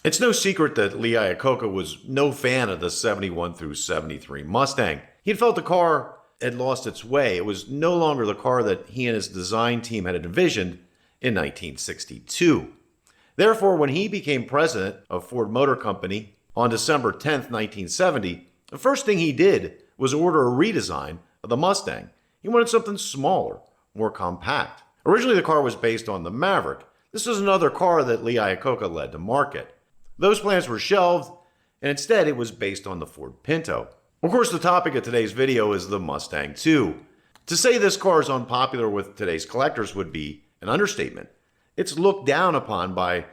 It's no secret that Lee Iacocca was no fan of the 71 through 73 Mustang. He felt the car had lost its way. It was no longer the car that he and his design team had envisioned in 1962. Therefore, when he became president of Ford Motor Company on December 10, 1970, the first thing he did was order a redesign of the Mustang. He wanted something smaller, more compact. Originally, the car was based on the Maverick. This was another car that Lee Iacocca led to market. Those plans were shelved, and instead it was based on the Ford Pinto. Of course, the topic of today's video is the Mustang II. To say this car is unpopular with today's collectors would be an understatement. It's looked down upon by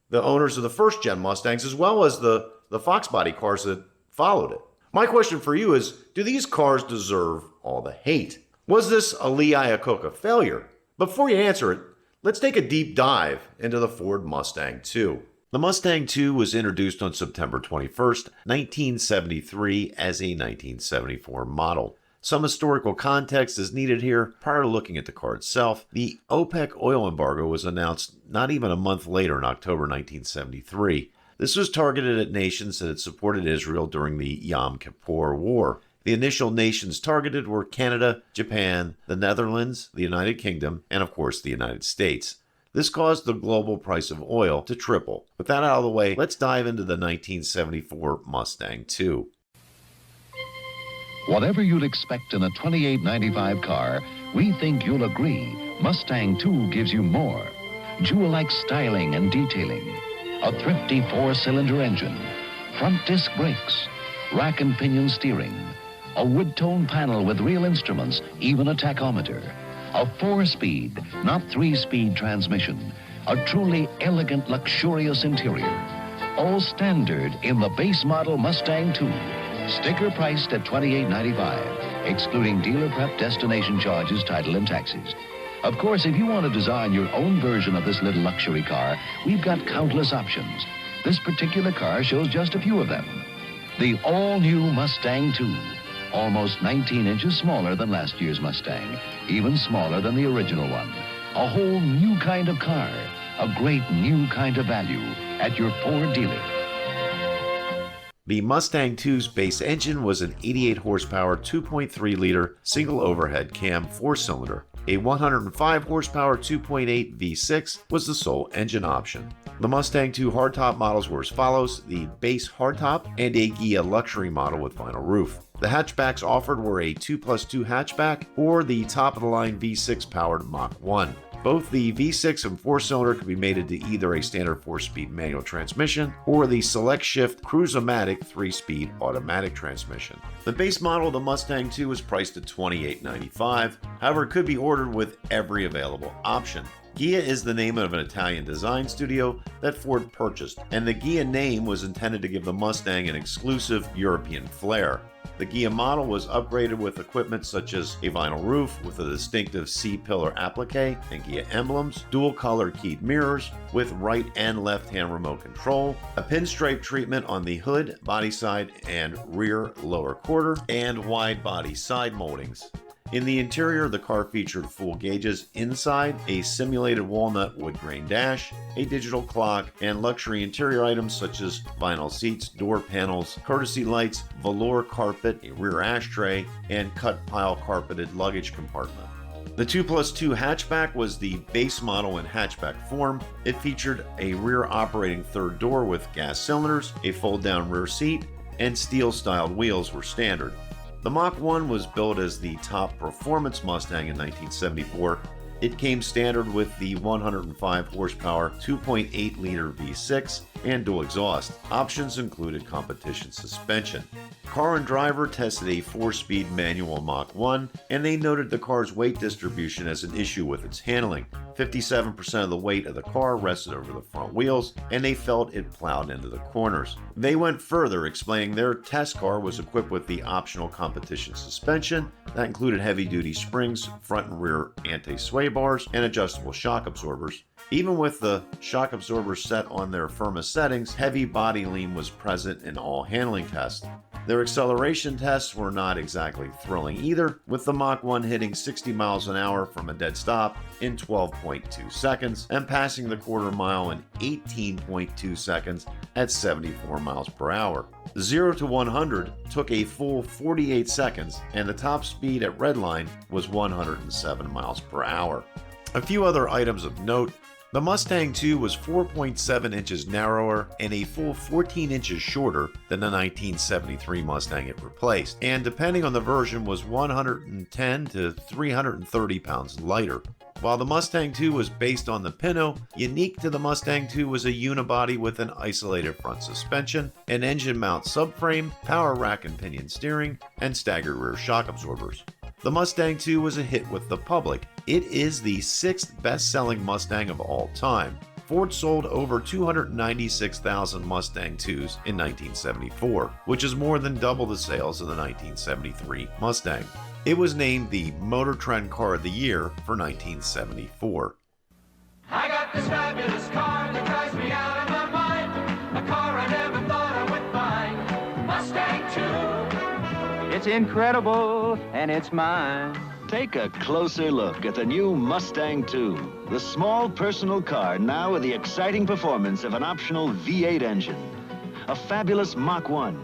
the owners of the first-gen Mustangs as well as the Fox body cars that followed it. My question for you is, do these cars deserve all the hate? Was this a Lee Iacocca failure? Before you answer it, let's take a deep dive into the Ford Mustang II. The Mustang II was introduced on September 21st, 1973 as a 1974 model. Some historical context is needed here. Prior to looking at the car itself, the OPEC oil embargo was announced not even a month later in October 1973. This was targeted at nations that had supported Israel during the Yom Kippur War. The initial nations targeted were Canada, Japan, the Netherlands, the United Kingdom, and of course the United States. This caused the global price of oil to triple. With that out of the way, let's dive into the 1974 Mustang II. Whatever you'd expect in a $28.95 car, we think you'll agree Mustang II gives you more. Jewel-like styling and detailing, a thrifty 4-cylinder engine, front disc brakes, rack and pinion steering, a wood-tone panel with real instruments, even a tachometer, a 4-speed, not 3-speed transmission, a truly elegant, luxurious interior. All standard in the base model Mustang II. Sticker priced at $28.95, excluding dealer prep, destination charges, title, and taxes. Of course, if you want to design your own version of this little luxury car, we've got countless options. This particular car shows just a few of them. The all-new Mustang II. Almost 19 inches smaller than last year's Mustang, even smaller than the original one. A whole new kind of car, a great new kind of value at your Ford dealer. The Mustang II's base engine was an 88 horsepower 2.3-liter single overhead cam 4-cylinder. A 105 horsepower 2.8 V6 was the sole engine option. The Mustang II hardtop models were as follows: the base hardtop and a Ghia luxury model with vinyl roof. The hatchbacks offered were a 2+2 hatchback or the top-of-the-line V6 powered Mach 1. Both the V6 and 4-cylinder could be mated to either a standard 4-speed manual transmission or the Select Shift Cruise-O-Matic 3-speed automatic transmission. The base model of the Mustang II was priced at $28.95. However, it could be ordered with every available option. Ghia is the name of an Italian design studio that Ford purchased, and the Ghia name was intended to give the Mustang an exclusive European flair. The Ghia model was upgraded with equipment such as a vinyl roof with a distinctive C-pillar applique and Ghia emblems, dual-color keyed mirrors with right and left-hand remote control, a pinstripe treatment on the hood, body side, and rear lower quarter, and wide body side moldings. In the interior, the car featured full gauges inside, a simulated walnut wood grain dash, a digital clock, and luxury interior items such as vinyl seats, door panels, courtesy lights, velour carpet, a rear ashtray, and cut pile carpeted luggage compartment. The 2+2 hatchback was the base model in hatchback form. It featured a rear operating third door with gas cylinders, a fold-down rear seat, and steel-styled wheels were standard. The Mach 1 was built as the top performance Mustang in 1974. It came standard with the 105 horsepower 2.8-liter V6 and dual exhaust. Options included competition suspension. Car and Driver tested a 4-speed manual Mach 1, and they noted the car's weight distribution as an issue with its handling. 57% of the weight of the car rested over the front wheels, and they felt it plowed into the corners. They went further, explaining their test car was equipped with the optional competition suspension that included heavy-duty springs, front and rear anti-sway bars, and adjustable shock absorbers. Even with the shock absorbers set on their firmest settings, heavy body lean was present in all handling tests. Their acceleration tests were not exactly thrilling either, with the Mach 1 hitting 60 miles an hour from a dead stop in 12.2 seconds and passing the quarter mile in 18.2 seconds at 74 miles per hour. 0 to 100 took a full 48 seconds, and the top speed at redline was 107 miles per hour. A few other items of note: the Mustang II was 4.7 inches narrower and a full 14 inches shorter than the 1973 Mustang it replaced, and depending on the version was 110 to 330 pounds lighter. While the Mustang II was based on the Pinto, unique to the Mustang II was a unibody with an isolated front suspension, an engine mount subframe, power rack and pinion steering, and staggered rear shock absorbers. The Mustang II was a hit with the public. It is the 6th best-selling Mustang of all time. Ford sold over 296,000 Mustang IIs in 1974, which is more than double the sales of the 1973 Mustang. It was named the Motor Trend Car of the Year for 1974. I got this fabulous car that drives me out of my mind. A car I never thought I would find. Mustang II. It's incredible and it's mine. Take a closer look at the new Mustang II, the small personal car now with the exciting performance of an optional V8 engine, a fabulous Mach 1,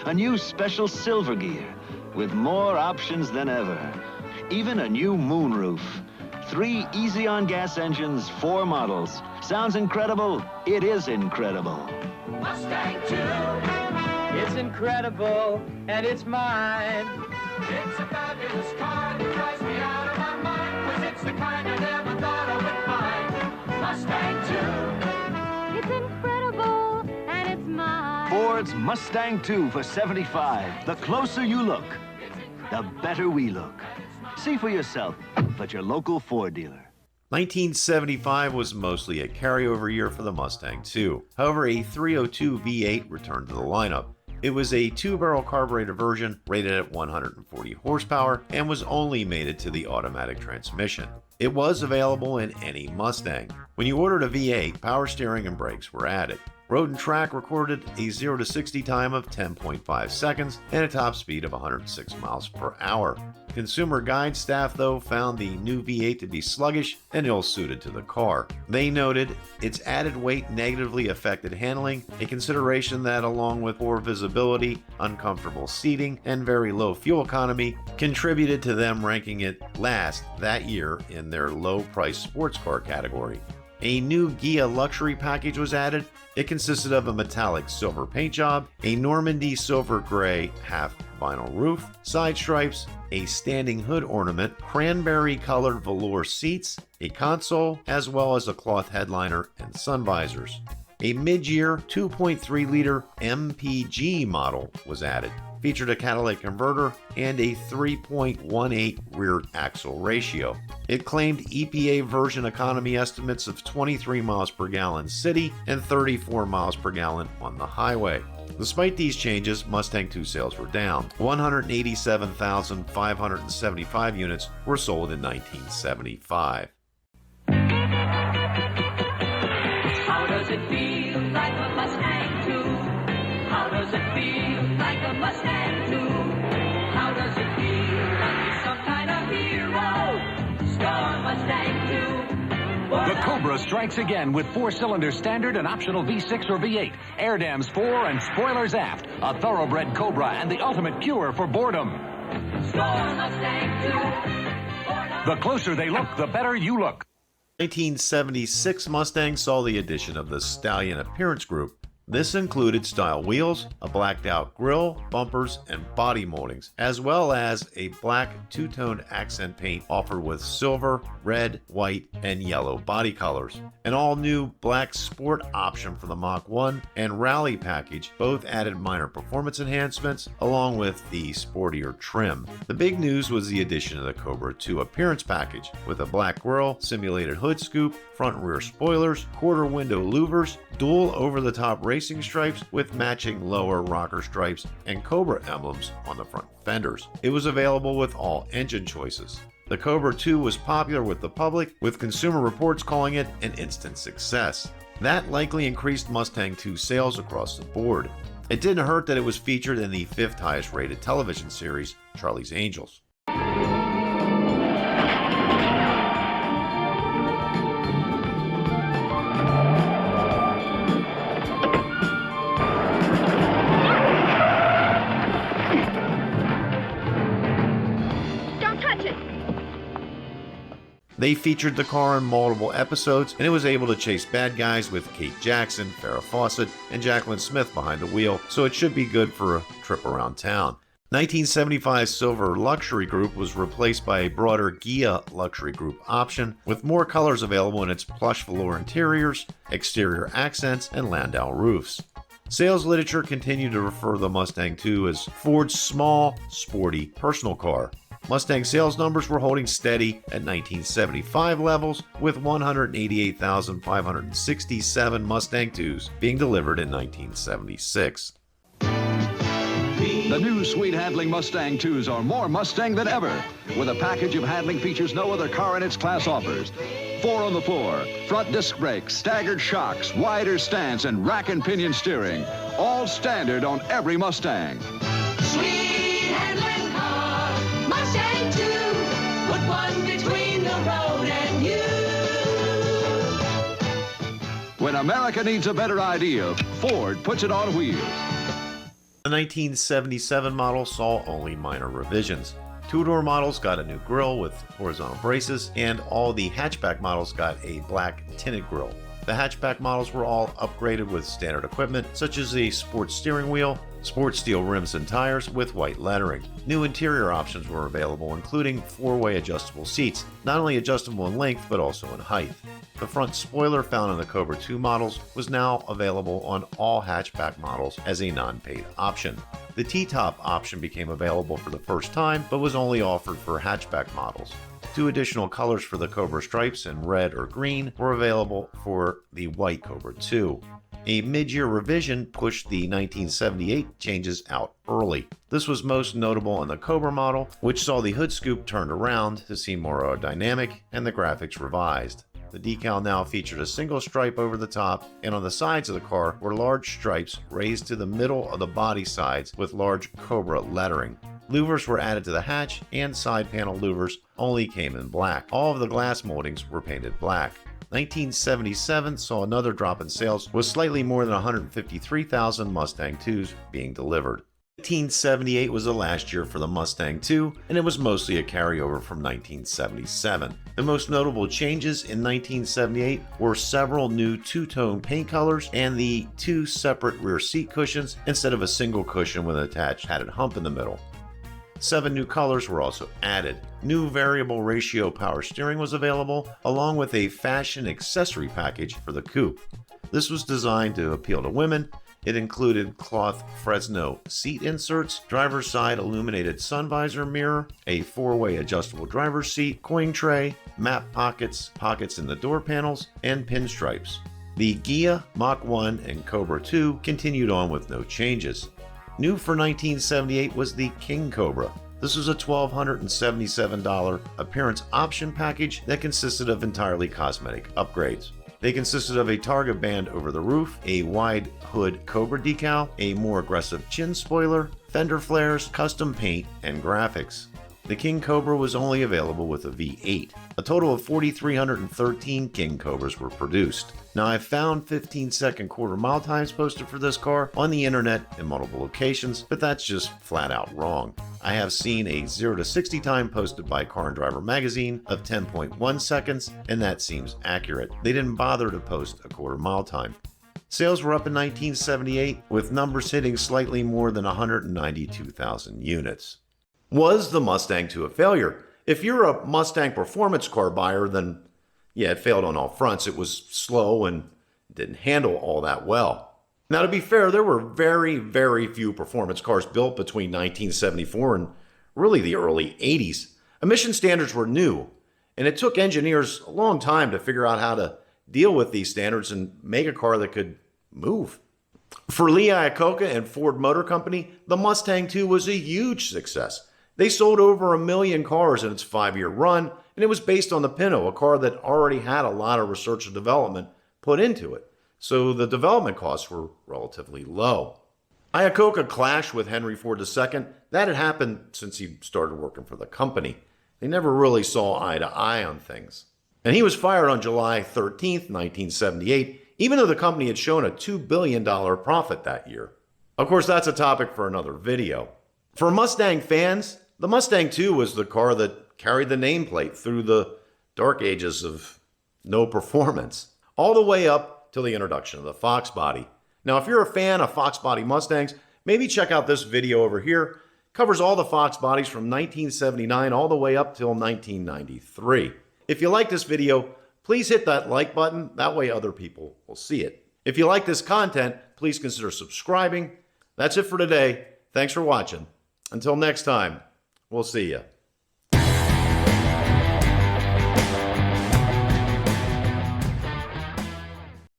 a new special silver gear with more options than ever, even a new moonroof, 3 easy-on-gas engines, 4 models. Sounds incredible? It is incredible. Mustang II. It's incredible and it's mine. It's a fabulous car that drives me out of my mind, 'cause it's the kind I never thought I would find. Mustang II. It's incredible and it's mine. Ford's Mustang II for $75. The closer you look, the better we look. See for yourself at your local Ford dealer. 1975 was mostly a carryover year for the Mustang II. However, a 302 V8 returned to the lineup. It was a 2-barrel carbureted version rated at 140 horsepower and was only mated to the automatic transmission. It was available in any Mustang. When you ordered a V8, power steering and brakes were added. Road and Track recorded a 0 to 60 time of 10.5 seconds and a top speed of 106 miles per hour. Consumer Guide staff, though, found the new V8 to be sluggish and ill-suited to the car. They noted its added weight negatively affected handling, a consideration that, along with poor visibility, uncomfortable seating, and very low fuel economy, contributed to them ranking it last that year in their low-priced sports car category. A new Ghia luxury package was added. It consisted of a metallic silver paint job, a Normandy silver gray half vinyl roof, side stripes, a standing hood ornament, cranberry-colored velour seats, a console, as well as a cloth headliner and sun visors. A mid-year 2.3-liter MPG model was added. Featured a catalytic converter and a 3.18 rear axle ratio. It claimed EPA version economy estimates of 23 miles per gallon city and 34 miles per gallon on the highway. Despite these changes, Mustang II sales were down. 187,575 units were sold in 1975. How does it feel like a Mustang II? How does it feel like a Mustang II? How does it feel like he's some kind of hero? Star Mustang II. The Cobra strikes again with 4-cylinder standard and optional V6 or V8, air dams fore and spoilers aft, a thoroughbred Cobra and the ultimate cure for boredom. Star Mustang II. The closer they look, the better you look. 1976 Mustang saw the addition of the Stallion Appearance Group. This included style wheels, a blacked-out grille, bumpers, and body moldings, as well as a black two-toned accent paint offered with silver, red, white, and yellow body colors. An all-new black sport option for the Mach 1 and Rally package both added minor performance enhancements, along with the sportier trim. The big news was the addition of the Cobra II appearance package, with a black grille, simulated hood scoop, front and rear spoilers, quarter window louvers, dual over-the-top racing stripes with matching lower rocker stripes, and Cobra emblems on the front fenders. It was available with all engine choices. The Cobra II was popular with the public, with Consumer Reports calling it an instant success. That likely increased Mustang II sales across the board. It didn't hurt that it was featured in the 5th highest rated television series, Charlie's Angels. They featured the car in multiple episodes, and it was able to chase bad guys with Kate Jackson, Farrah Fawcett, and Jacqueline Smith behind the wheel, so it should be good for a trip around town. 1975's Silver Luxury Group was replaced by a broader Ghia Luxury Group option, with more colors available in its plush velour interiors, exterior accents, and Landau roofs. Sales literature continued to refer to the Mustang II as Ford's small, sporty personal car. Mustang sales numbers were holding steady at 1975 levels, with 188,567 Mustang IIs being delivered in 1976. The new sweet handling Mustang IIs are more Mustang than ever, with a package of handling features no other car in its class offers. 4 on the floor, front disc brakes, staggered shocks, wider stance, and rack and pinion steering. All standard on every Mustang. Sweet handling car, Mustang II, put one between the road and you. When America needs a better idea, Ford puts it on wheels. The 1977 model saw only minor revisions. Two-door models got a new grille with horizontal braces, and all the hatchback models got a black tinted grille. The hatchback models were all upgraded with standard equipment, such as a sports steering wheel, sports steel rims and tires with white lettering. New interior options were available, including 4-way adjustable seats, not only adjustable in length but also in height. The front spoiler found in the Cobra II models was now available on all hatchback models as a non-paid option. The T-top option became available for the first time, but was only offered for hatchback models. 2 additional colors for the Cobra stripes in red or green were available for the white Cobra II. A mid-year revision pushed the 1978 changes out early. This was most notable in the Cobra model, which saw the hood scoop turned around to seem more aerodynamic and the graphics revised. The decal now featured a single stripe over the top, and on the sides of the car were large stripes raised to the middle of the body sides with large Cobra lettering. Louvers were added to the hatch, and side panel louvers only came in black. All of the glass moldings were painted black. 1977 saw another drop in sales, with slightly more than 153,000 Mustang IIs being delivered. 1978 was the last year for the Mustang II, and it was mostly a carryover from 1977. The most notable changes in 1978 were several new two-tone paint colors and the 2 separate rear seat cushions instead of a single cushion with an attached padded hump in the middle. 7 new colors were also added. New variable ratio power steering was available, along with a fashion accessory package for the coupe. This was designed to appeal to women. It included cloth Fresno seat inserts, driver's side illuminated sun visor mirror, a 4-way adjustable driver's seat, coin tray, map pockets, pockets in the door panels, and pinstripes. The Ghia, Mach 1, and Cobra II continued on with no changes. New for 1978 was the King Cobra. This was a $1,277 appearance option package that consisted of entirely cosmetic upgrades. They consisted of a targa band over the roof, a wide hood Cobra decal, a more aggressive chin spoiler, fender flares, custom paint, and graphics. The King Cobra was only available with a V8. A total of 4,313 King Cobras were produced. Now, I've found 15-second quarter-mile times posted for this car on the internet in multiple locations, but that's just flat out wrong. I have seen a 0 to 60 time posted by Car and Driver magazine of 10.1 seconds, and that seems accurate. They didn't bother to post a quarter-mile time. Sales were up in 1978, with numbers hitting slightly more than 192,000 units. Was the Mustang II a failure? If you're a Mustang performance car buyer, then yeah, it failed on all fronts. It was slow and didn't handle all that well. Now, to be fair, there were very, very few performance cars built between 1974 and really the early 80s. Emission standards were new, and it took engineers a long time to figure out how to deal with these standards and make a car that could move. For Lee Iacocca and Ford Motor Company, the Mustang II was a huge success. They sold over 1 million cars in its 5-year run, and it was based on the Pinto, a car that already had a lot of research and development put into it. So the development costs were relatively low. Iacocca clashed with Henry Ford II. That had happened since he started working for the company. They never really saw eye to eye on things. And he was fired on July 13th, 1978, even though the company had shown a $2 billion profit that year. Of course, that's a topic for another video. For Mustang fans, the Mustang II was the car that carried the nameplate through the dark ages of no performance, all the way up till the introduction of the Fox body. Now, if you're a fan of Fox body Mustangs, maybe check out this video over here. It covers all the Fox bodies from 1979 all the way up till 1993. If you like this video, please hit that like button. That way other people will see it. If you like this content, please consider subscribing. That's it for today. Thanks for watching. Until next time, we'll see you.